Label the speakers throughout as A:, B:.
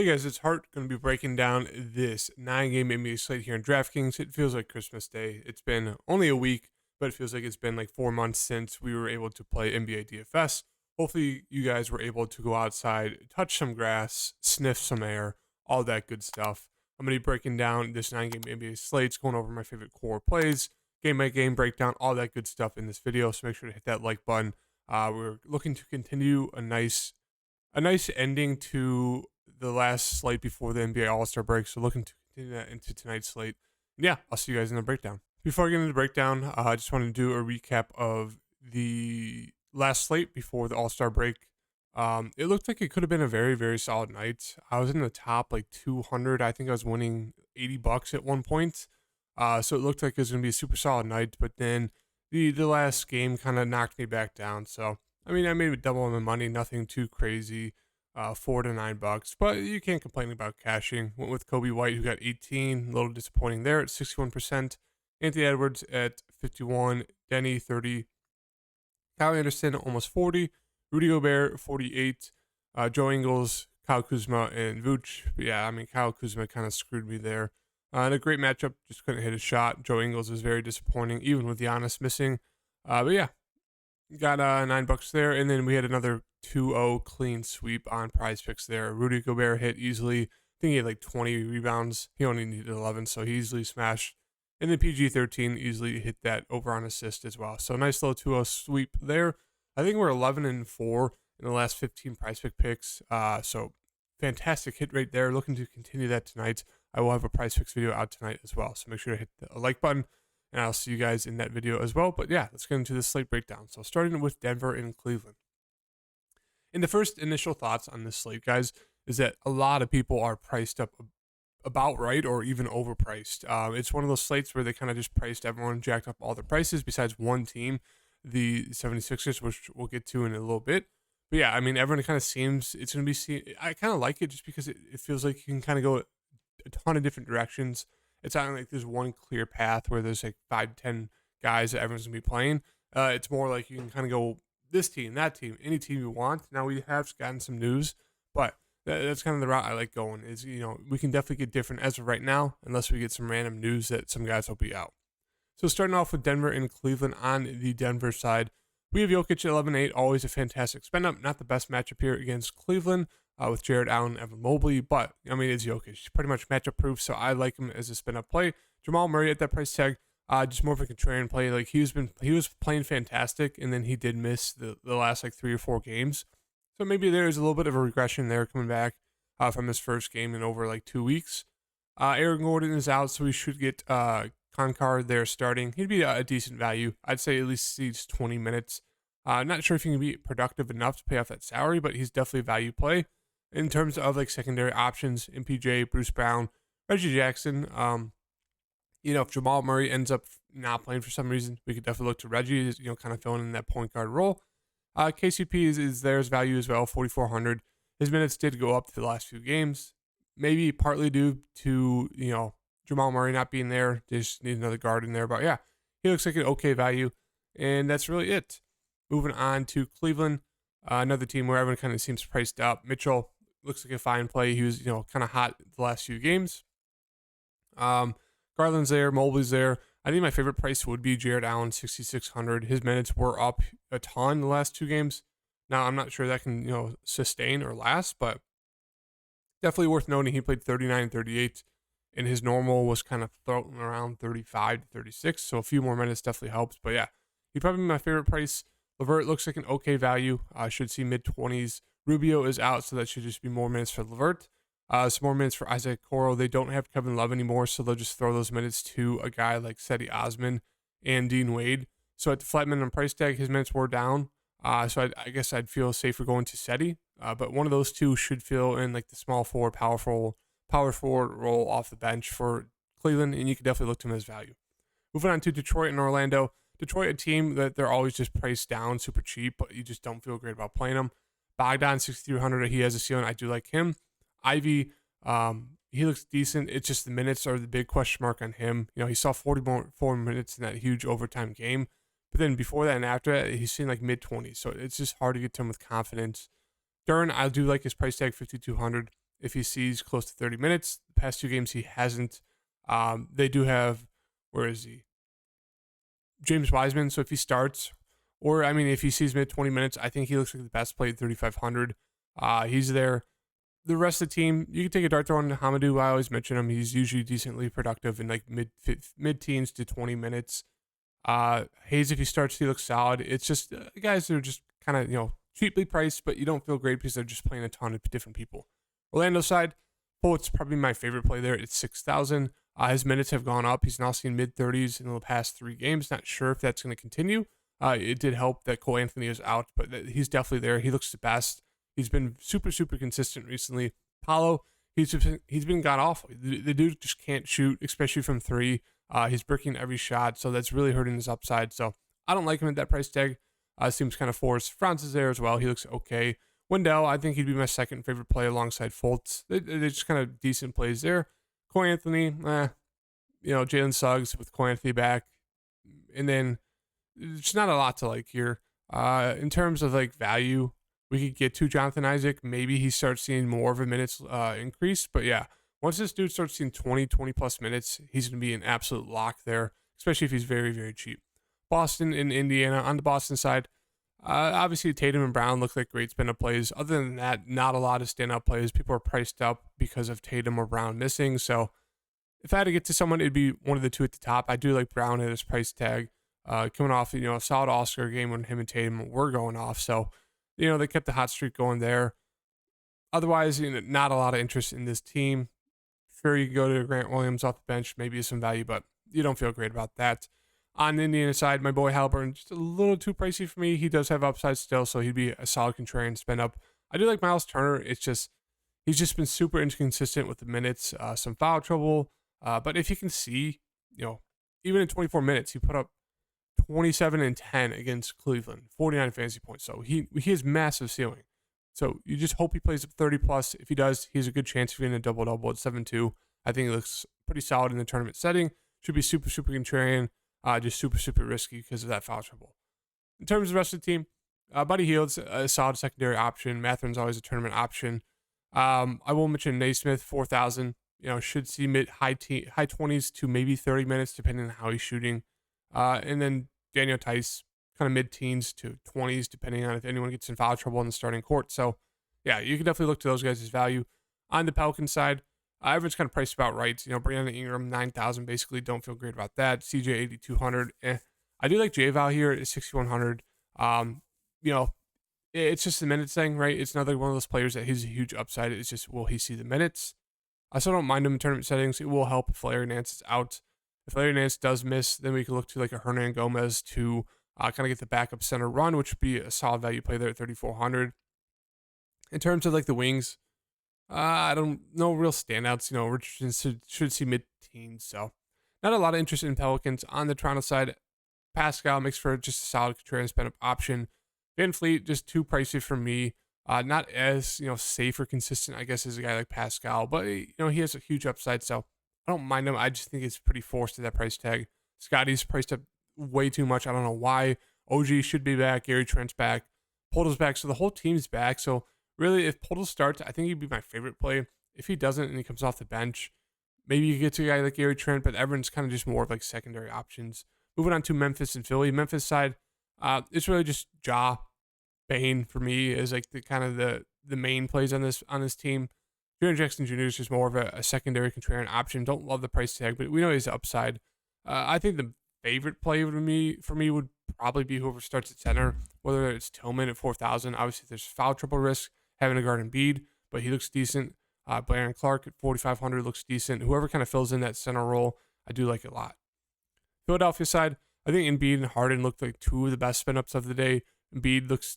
A: Hey guys, it's Hart going to be breaking down this 9-game NBA slate here in DraftKings. It feels like Christmas Day. It's been only a week, but it feels like it's been like 4 months since we were able to play NBA DFS. Hopefully, you guys were able to go outside, touch some grass, sniff some air, all that good stuff. I'm going to be breaking down this 9-game NBA slates, going over my favorite core plays, game by game breakdown, all that good stuff in this video. So make sure to hit that like button. We're looking to continue a nice ending to the last slate before the NBA All-Star break. So looking to continue that into tonight's slate. And yeah, I'll see you guys in the breakdown. Before I get into the breakdown, I just want to do a recap of the last slate before the All-Star break. It looked like it could have been a very, very solid night. I was in the top like 200. I think I was winning $80 at one point. So it looked like it was going to be a super solid night. But then the last game kind of knocked me back down. So I mean, I made double my money, nothing too crazy, $4 to $9, but you can't complain about cashing. Went with Kobe White, who got 18, a little disappointing there at 61%. Anthony Edwards at 51, Denny 30, Kyle Anderson almost 40, Rudy Gobert 48, Joe Ingles, Kyle Kuzma, and Vooch. But yeah, I mean, Kyle Kuzma kind of screwed me there. And a great matchup, just couldn't hit a shot. Joe Ingles was very disappointing, even with Giannis missing. But yeah, got $9 there, and then we had another 2-0 clean sweep on Prize Picks there. Rudy Gobert hit easily. I think he had like 20 rebounds. He only needed 11, so he easily smashed. And then PG-13 easily hit that over on assist as well. So nice little 2-0 sweep there. I think we're 11-4 in the last 15 Prize Pick picks. So fantastic hit rate there. Looking to continue that tonight. I will have a Prize Picks video out tonight as well. So make sure to hit the like button, and I'll see you guys in that video as well. But yeah, let's get into the slate breakdown. So starting with Denver and Cleveland. And the first initial thoughts on this slate, guys, is that a lot of people are priced up about right or even overpriced. It's one of those slates where they kind of just priced everyone, jacked up all their prices besides one team, the 76ers, which we'll get to in a little bit. But yeah, I mean, everyone kind of seems it's going to be, I kind of like it just because it feels like you can kind of go a ton of different directions. It's not like there's one clear path where there's like 5 to 10 guys that everyone's gonna be playing. It's more like you can kind of go this team, that team, any team you want. Now we have gotten some news, but that's kind of the route I like going. Is we can definitely get different as of right now, unless we get some random news that some guys will be out. So starting off with Denver and Cleveland on the Denver side, we have Jokic at 11-8, always a fantastic spend up. Not the best matchup here against Cleveland. With Jared Allen and Evan Mobley, but I mean, it's Jokic. He's pretty much matchup proof, so I like him as a spin up play. Jamal Murray at that price tag, just more of a contrarian play. Like he was playing fantastic, and then he did miss the last like 3 or 4 games. So maybe there's a little bit of a regression there coming back from his first game in over like 2 weeks. Aaron Gordon is out, so we should get Concar there starting. He'd be a decent value. I'd say at least sees 20 minutes. Not sure if he can be productive enough to pay off that salary, but he's definitely a value play. In terms of like secondary options, MPJ, Bruce Brown, Reggie Jackson, if Jamal Murray ends up not playing for some reason, we could definitely look to Reggie, kind of filling in that point guard role. KCP is there's value as well, 4,400. His minutes did go up for the last few games, maybe partly due to Jamal Murray not being there. They just need another guard in there, but yeah, he looks like an okay value, and that's really it. Moving on to Cleveland, another team where everyone kind of seems priced up. Mitchell looks like a fine play. He was, kind of hot the last few games. Garland's there, Mobley's there. I think my favorite price would be Jared Allen, 6,600. His minutes were up a ton the last 2 games. Now I'm not sure that can, sustain or last, but definitely worth noting. He played 39 and 38, and his normal was kind of floating around 35 to 36. So a few more minutes definitely helps. But yeah, he'd probably be my favorite price. LeVert looks like an okay value. Should see mid-20s. Rubio is out, so that should just be more minutes for LeVert. Some more minutes for Isaac Okoro. They don't have Kevin Love anymore, so they'll just throw those minutes to a guy like Cedi Osman and Dean Wade. So at the flat minimum price tag, his minutes were down. So I guess I'd feel safer going to Cedi. But one of those two should fill in like the small forward, power forward role off the bench for Cleveland, and you can definitely look to him as value. Moving on to Detroit and Orlando. Detroit, a team that they're always just priced down super cheap, but you just don't feel great about playing them. Bogdan, 6,300, he has a ceiling. I do like him. Ivy, he looks decent. It's just the minutes are the big question mark on him. He saw 44 minutes in that huge overtime game, but then before that and after that, he's seen like mid-20s, so it's just hard to get to him with confidence. Duren, I do like his price tag, 5,200. if he sees close to 30 minutes. The past 2 games, he hasn't. They do have, where is he? James Wiseman. So if he starts, or I mean, if he sees mid 20 minutes, I think he looks like the best play at 3,500. He's there. The rest of the team, you can take a dart throw on Hamadou. I always mention him. He's usually decently productive in like mid teens to 20 minutes. Hayes, if he starts, he looks solid. It's just guys that are just kind of, cheaply priced, but you don't feel great because they're just playing a ton of different people. Orlando side, Poet's probably my favorite play there. It's 6,000. His minutes have gone up. He's now seen mid 30s in the past 3 games. Not sure if that's going to continue. It did help that Cole Anthony is out, but he's definitely there. He looks the best. He's been super, super consistent recently. Paulo, he's been god awful. The dude just can't shoot, especially from 3. He's bricking every shot, so that's really hurting his upside. So I don't like him at that price tag. Seems kind of forced. Franz is there as well. He looks okay. Wendell, I think he'd be my second favorite play alongside Fultz. They're just kind of decent plays there. Cole Anthony, Jalen Suggs with Cole Anthony back. And then it's not a lot to like here. In terms of like value, we could get to Jonathan Isaac. Maybe he starts seeing more of a minutes increase. But yeah, once this dude starts seeing 20 plus minutes, he's going to be an absolute lock there, especially if he's very, very cheap. Boston and Indiana. On the Boston side, obviously Tatum and Brown look like great spin-up plays. Other than that, not a lot of stand-up plays. People are priced up because of Tatum or Brown missing. So if I had to get to someone, it'd be one of the two at the top. I do like Brown at his price tag. Coming off, a solid All-Star game when him and Tatum were going off. So, they kept the hot streak going there. Otherwise, not a lot of interest in this team. Sure, you can go to Grant Williams off the bench, maybe some value, but you don't feel great about that. On the Indiana side, my boy Halliburton, just a little too pricey for me. He does have upside still, so he'd be a solid contrarian spin up. I do like Miles Turner. It's just, he's just been super inconsistent with the minutes, some foul trouble. But if you can see, even in 24 minutes, he put up 27 and 10 against Cleveland, 49 fantasy points. So he has massive ceiling. So you just hope he plays up 30 plus. If he does, he has a good chance of getting a double-double at 7-2. I think he looks pretty solid in the tournament setting. Should be super, super contrarian. Just super, super risky because of that foul trouble. In terms of the rest of the team, Buddy Hield's a solid secondary option. Matherin's always a tournament option. I will mention Naismith, 4,000. Should see high 20s to maybe 30 minutes, depending on how he's shooting. And then Daniel Tice, kind of mid-teens to 20s, depending on if anyone gets in foul trouble in the starting court. So, yeah, you can definitely look to those guys' value. On the Pelicans side, everyone's kind of priced about right. Brandon Ingram, 9,000, basically. Don't feel great about that. CJ, 8,200. I do like J-Val here at 6,100. It's just the minutes thing, right? It's another one of those players that has a huge upside. It's just, will he see the minutes? I still don't mind him in tournament settings. It will help if Larry Nance is out. If Larry Nance does miss, then we can look to like a Hernan Gomez to kind of get the backup center run, which would be a solid value play there at 3,400. In terms of like the wings, I don't know real standouts. Richardson should see mid-teens, so not a lot of interest in Pelicans. On the Toronto side, Pascal makes for just a solid contrarian spin-up option. Van Fleet, just too pricey for me. Not as safe or consistent, I guess, as a guy like Pascal, but he has a huge upside, so I don't mind him. I just think it's pretty forced at that price tag. Scotty's priced up way too much. I don't know why. OG should be back. Gary Trent's back. Polto's back, so the whole team's back. So really, if Polto starts, I think he'd be my favorite play. If he doesn't and he comes off the bench, maybe you get to a guy like Gary Trent, but everyone's kind of just more of like secondary options. Moving on to Memphis and Philly. Memphis side, it's really just Ja, Bane for me is like the main plays on this team. Jaren Jackson Jr. is just more of a secondary contrarian option. Don't love the price tag, but we know he's upside. I think the favorite play for me would probably be whoever starts at center, whether it's Tillman at 4,000. Obviously, there's foul trouble risk having a guard Embiid, but he looks decent. Brandon Clark at 4,500 looks decent. Whoever kind of fills in that center role, I do like it a lot. Philadelphia side, I think Embiid and Harden looked like two of the best spin-ups of the day. Embiid looks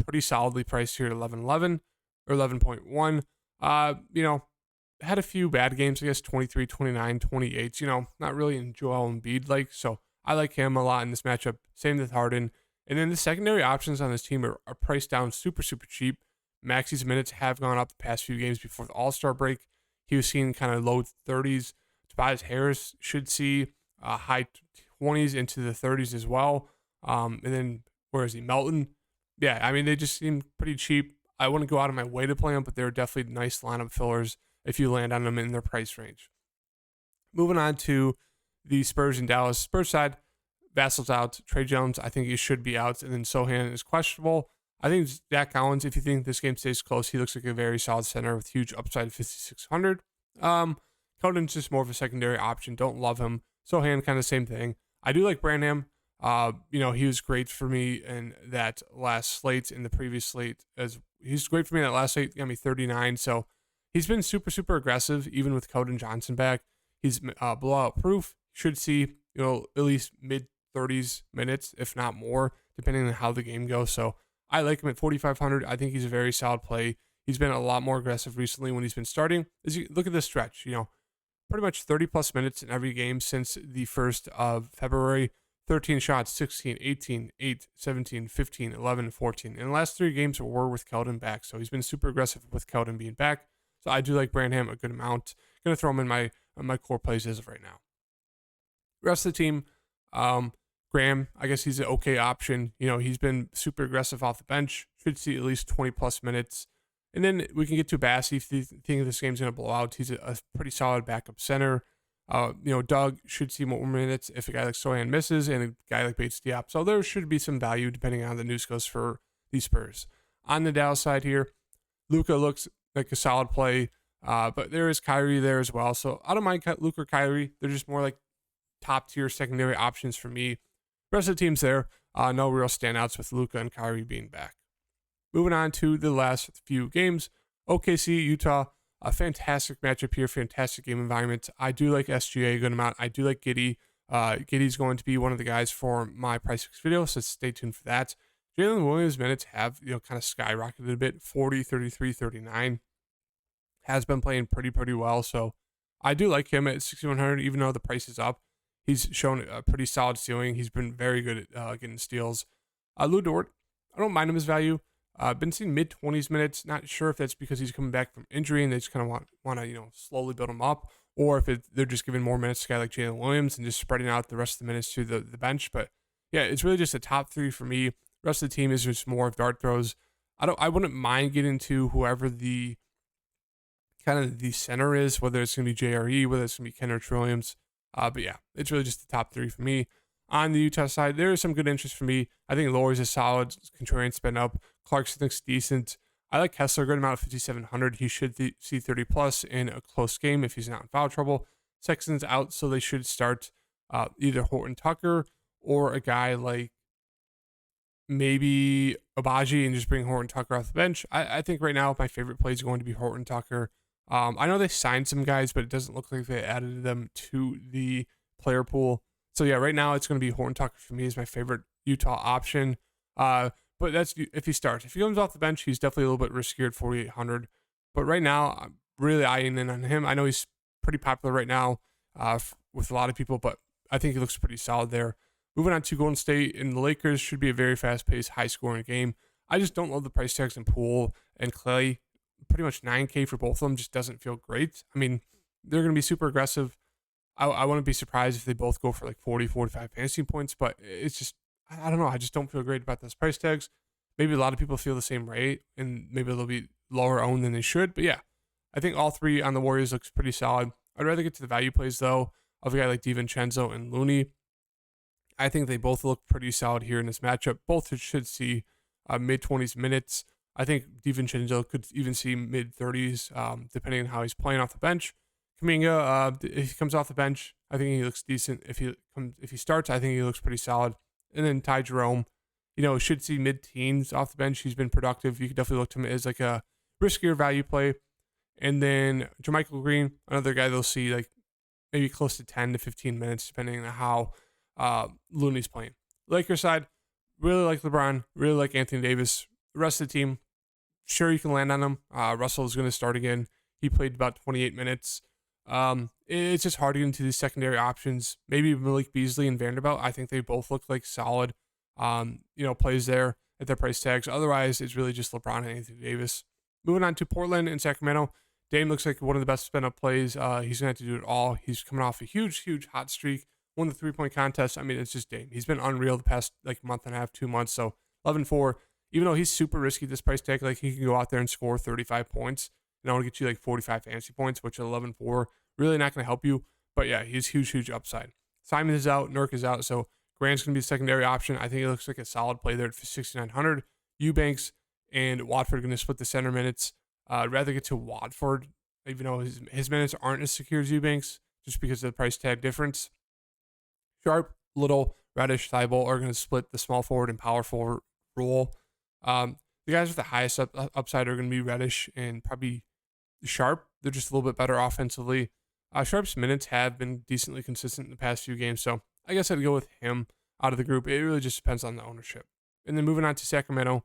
A: pretty solidly priced here at 11.11 or 11.1. Had a few bad games, I guess, 23, 29, 28. Not really in Joel Embiid so I like him a lot in this matchup. Same with Harden. And then the secondary options on this team are priced down super, super cheap. Maxi's minutes have gone up the past few games before the All-Star break. He was seeing kind of low 30s. Tobias Harris should see high 20s into the 30s as well. And then, where is he? Melton. Yeah, I mean, they just seem pretty cheap. I wouldn't go out of my way to play them, but they're definitely nice lineup fillers if you land on them in their price range. Moving on to the Spurs and Dallas. Spurs side, Vassal's out. Trey Jones, I think he should be out. And then Sohan is questionable. I think Zach Collins, if you think this game stays close, he looks like a very solid center with huge upside of 5,600. Coden's just more of a secondary option. Don't love him. Sohan, kind of same thing. I do like Branham. He was great for me in that last slate, in the previous slate. He's great for me in that last slate. Got me 39. So he's been super, super aggressive, even with Coden Johnson back. He's blowout proof. Should see, at least mid 30s minutes, if not more, depending on how the game goes. So I like him at 4,500. I think he's a very solid play. He's been a lot more aggressive recently when he's been starting. As you look at this stretch, pretty much 30 plus minutes in every game since the 1st of February. 13 shots, 16, 18, 8, 17, 15, 11, 14. And the last 3 games were with Keldon back. So he's been super aggressive with Keldon being back. So I do like Branham a good amount. Going to throw him in my core plays as of right now. Rest of the team, Graham, I guess he's an okay option. He's been super aggressive off the bench. Should see at least 20 plus minutes. And then we can get to Bassey if you think this game's going to blow out. He's a pretty solid backup center. Doug should see more minutes if a guy like Sohan misses and a guy like Bates Diop. So there should be some value depending on how the news goes for these Spurs. On the Dallas side here, Luka looks like a solid play, but there is Kyrie there as well. So I don't mind Luka or Kyrie. They're just more like top tier secondary options for me. Rest of the team's there. No real standouts with Luka and Kyrie being back. Moving on to the last few games. OKC, Utah. A fantastic matchup here, fantastic game environment. I do like SGA a good amount. I do like Giddey. Giddey's going to be one of the guys for my Price Fix video, so stay tuned for that. Jalen Williams' minutes have, kind of skyrocketed a bit, 40, 33, 39. Has been playing pretty well, so I do like him at 6,100, even though the price is up. He's shown a pretty solid ceiling. He's been very good at getting steals. Lou Dort, I don't mind him as value. Been seeing mid-20s minutes. Not sure if that's because he's coming back from injury and they just kind of want to slowly build him up, or if they're just giving more minutes to a guy like Jalen Williams and just spreading out the rest of the minutes to the bench. But yeah, it's really just a top 3 for me. The rest of the team is just more of dart throws. I wouldn't mind getting to whoever the kind of the center is, whether it's going to be JRE, whether it's going to be Kenrich Williams. But yeah, it's really just the top 3 for me. On the Utah side, there is some good interest for me. I think Laurie's a solid contrarian spin up. Clarkson looks decent. I like Kessler, a good amount of 5,700. He should see 30 plus in a close game if he's not in foul trouble. Sexton's out, so they should start either Horton Tucker or a guy like maybe Abaji and just bring Horton Tucker off the bench. I think right now my favorite play is going to be Horton Tucker. I know they signed some guys, but it doesn't look like they added them to the player pool. So yeah, right now it's going to be Horton Tucker for me as my favorite Utah option. But that's if he starts. If he comes off the bench, he's definitely a little bit riskier at 4,800. But right now, I'm really eyeing in on him. I know he's pretty popular right now with a lot of people, but I think he looks pretty solid there. Moving on to Golden State and the Lakers, should be a very fast-paced, high-scoring game. I just don't love the price tags in Poole and Clay. Pretty much 9K for both of them just doesn't feel great. I mean, they're going to be super aggressive. I wouldn't be surprised if they both go for like 40, 45 fantasy points, but it's just, I don't know. I just don't feel great about those price tags. Maybe a lot of people feel the same way, and maybe they'll be lower owned than they should. But yeah, I think all 3 on the Warriors looks pretty solid. I'd rather get to the value plays, though, of a guy like DiVincenzo and Looney. I think they both look pretty solid here in this matchup. Both should see mid-20s minutes. I think DiVincenzo could even see mid-30s, depending on how he's playing off the bench. Kuminga, if he comes off the bench, I think he looks decent. If he starts, I think he looks pretty solid. And then Ty Jerome, should see mid-teens off the bench. He's been productive. You could definitely look to him as like a riskier value play. And then Jermichael Green, another guy they'll see like maybe close to 10 to 15 minutes, depending on how Looney's playing. Lakers side, really like LeBron, really like Anthony Davis. The rest of the team, sure you can land on them. Russell is going to start again. He played about 28 minutes. It's just hard to get into these secondary options. Maybe Malik Beasley and Vanderbilt. I think they both look like solid, plays there at their price tags. Otherwise, it's really just LeBron and Anthony Davis. Moving on to Portland and Sacramento. Dame looks like one of the best spin-up plays. He's going to have to do it all. He's coming off a huge hot streak. Won the 3-point contest. I mean, it's just Dame. He's been unreal the past like month and a half, 2 months. So 11-4. even though he's super risky this price tag, like he can go out there and score 35 points and only get you like 45 fantasy points, which at 11-4 really not going to help you. But yeah, he's huge upside. Simon is out, Nurk is out, so Grant's going to be the secondary option. I think it looks like a solid play there at 6,900. Eubanks and Watford are going to split the center minutes. I'd rather get to Watford, even though his minutes aren't as secure as Eubanks, just because of the price tag difference. Sharp, Little, Reddish, Thibault are going to split the small forward and power forward role. The guys with the highest upside are going to be Reddish and probably Sharp. They're just a little bit better offensively. Sharp's minutes have been decently consistent in the past few games, so I guess I'd go with him out of the group. It really just depends on the ownership. And then moving on to Sacramento,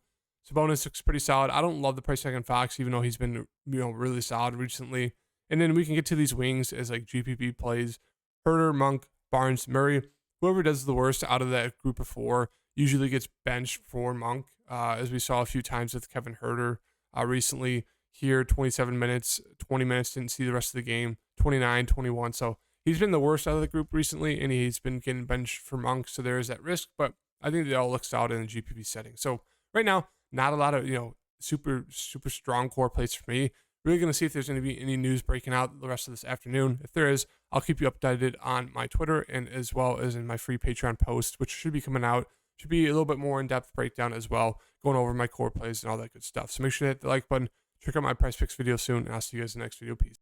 A: Sabonis looks pretty solid. I don't love the price tag on Fox, even though he's been really solid recently. And then we can get to these wings as like GPP plays. Herter, Monk, Barnes, Murray. Whoever does the worst out of that group of four usually gets benched for Monk, as we saw a few times with Kevin Herter recently. Here, 27 minutes, 20 minutes, didn't see the rest of the game, 29, 21. So he's been the worst out of the group recently, and he's been getting benched for Monk, so there is that risk. But I think they all look solid in the GPP setting. So right now, not a lot of super strong core plays for me. Really going to see if there's going to be any news breaking out the rest of this afternoon. If there is, I'll keep you updated on my Twitter and as well as in my free Patreon post, which should be coming out. Should be a little bit more in-depth breakdown as well, going over my core plays and all that good stuff. So make sure to hit the like button. Check out my Price Picks video soon, and I'll see you guys in the next video. Peace.